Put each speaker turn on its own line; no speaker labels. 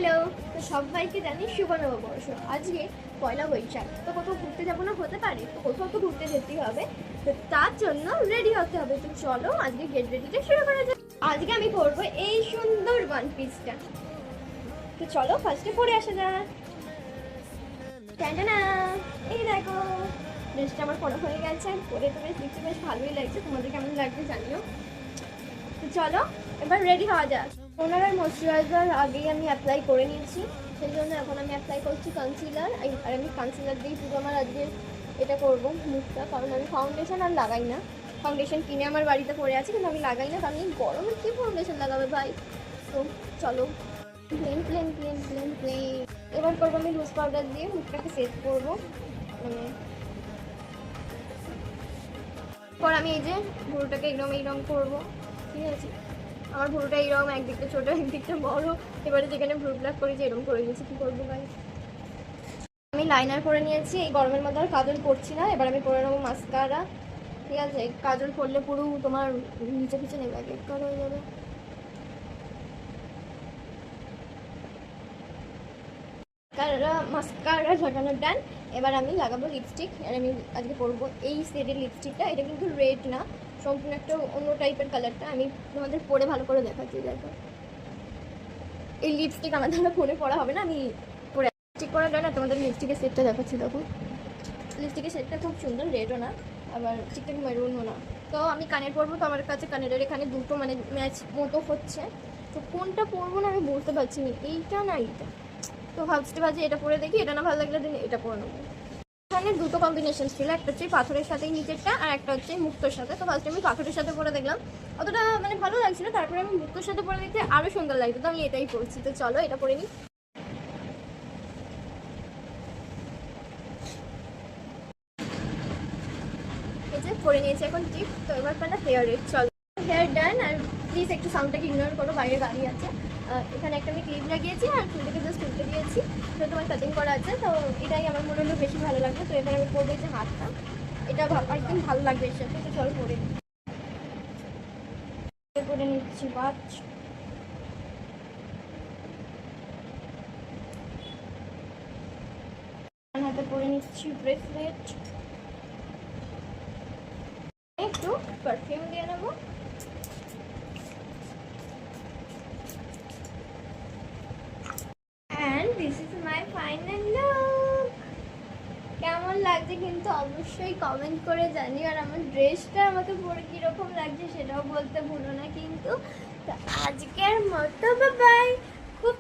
Hello, তো সবাইকে জানি শুভ নববর্ষ। আজকে পয়লা বৈশাখ, তো কোথাও ঘুরতে যাবো না হতে পারে, তো কোথাও তো ঘুরতে যেতেই হবে। তো তার জন্য রেডি হতে হবে। তো চলো আজকে গেট রেডিটা শুরু করা যাক। আজকে আমি পরবো এই সুন্দর ওয়ান পিসটা। তো চলো ফার্স্টে পরে আসা যাক। টাটা, এই দেখো ড্রেসটা আমার পরা হয়ে গেছে। পরে তো বেশ দেখতে বেশ ভালোই লাগছে, তোমাদের কেমন লাগছে জানিও। তো চলো এবার রেডি হওয়া যাক। টোনার আর ময়শ্চারাইজার আগেই আমি অ্যাপ্লাই করে নিয়েছি, সেই জন্য এখন আমি অ্যাপ্লাই করছি কনসিলার। আর আমি কনসিলার দিয়েই পুরো আমার আজকে এটা করবো মুখটা, কারণ আমি ফাউন্ডেশন আর লাগাই না। ফাউন্ডেশন কিনে আমার বাড়িতে পড়ে আছে, কিন্তু আমি লাগাই না, কারণ এই গরমে কী ফাউন্ডেশন লাগাবে ভাই। তো চলো plane plane plane plane plane এবার করবো আমি লুজ পাউডার দিয়ে মুখটাকে সেট করবো। মানে পর আমি এই যে ভুরুটাকে এইরকম করবো, ঠিক আছে। আমার ভুরুটা এইরকম একদিকটা ছোটো একদিকটা বড়। এবারে যেখানে ভ্রু প্লাক করেছি এরকম করে দিয়েছি, কী করবো ভাই। আমি লাইনার করে নিয়েছি, এই গরমের মধ্যে আর কাজল করছি না। এবার আমি করে নেবো মাস্কারা, ঠিক আছে। কাজল করলে পুরো তোমার নিচে পিছনে নেবে এক কার হয়ে যাবে। মাস্কারা ঝাঁকানোর ডান। এবার আমি লাগাবো লিপস্টিক, আর আমি আজকে পরবো এই শেডের লিপস্টিকটা। এটা কিন্তু রেড না, সম্পূর্ণ একটা অন্য টাইপের কালারটা। আমি তোমাদের পরে ভালো করে দেখাচ্ছি। দেখো এই লিপস্টিক আমার দ্বারা ফোনে পরা হবে না, আমি পরে লিপস্টিক পরা ডান। আর তোমাদের লিপস্টিকের সেটটা দেখাচ্ছি। দেখো লিপস্টিকের সেটটা খুব সুন্দর, রেডও না আবার ঠিকঠাক মেরুনও না। তো আমি কানের পরবো, তো আমার কাছে কানের এখানে দুটো মানে ম্যাচ মতো হচ্ছে। তো কোনটা পরবো না আমি বলতে পারছি না, এইটা না এইটা। তো ভাবছি এটা পরে দেখি, এটা না ভালো লাগলে দিন এটা পরে নেবো। এখানে দুটো কম্বিনেশন ছিল, একটা হচ্ছে পাথরের সাথে নিচেরটা, আর একটা হচ্ছে মুক্তোর সাথে। তো ফার্স্টে আমি পাথরের সাথে পরে দেখলাম, অতটা মানে ভালো লাগছিল। তারপরে আমি মুক্তোর সাথে পরে দেখতে আরও সুন্দর লাগতো, তো আমি এটাই করছি। তো চলো এটা পরে নিই। এই যে পরে নিয়েছি এখন টিপ। তো এবার পালা হেয়ারের। চলো হেয়ার ডান। আর প্লিজ একটু সাউন্ডটাকে ইগনোর করো, বাইরে গাড়ি আছে। এখানে একটা আমি ক্লিপ লাগিয়েছি আর চুলটাকে জাস্ট তুলতে দিয়েছি। তো তোমার কাটিং করা আছে, তো এটাই আমার মনে হলো বেশি ভালো লাগবে। তো এবার আমি করবো যে হাতটা, এটা একদম ভালো লাগবে এর সাথে। তো চলো পরে করে নিচ্ছি বাচ। হাতে পরে নিচ্ছি ব্রেসলেট। একটু পারফিউম দিয়ে নেবো। And this is my final look. কেমন লাগছে কিন্তু অবশ্যই কমেন্ট করে জানিও। আর আমার ড্রেসটা আমাকে পরে কীরকম লাগছে সেটাও বলতে ভুলো না কিন্তু। তো আজকের মতো বাই বাই। খুব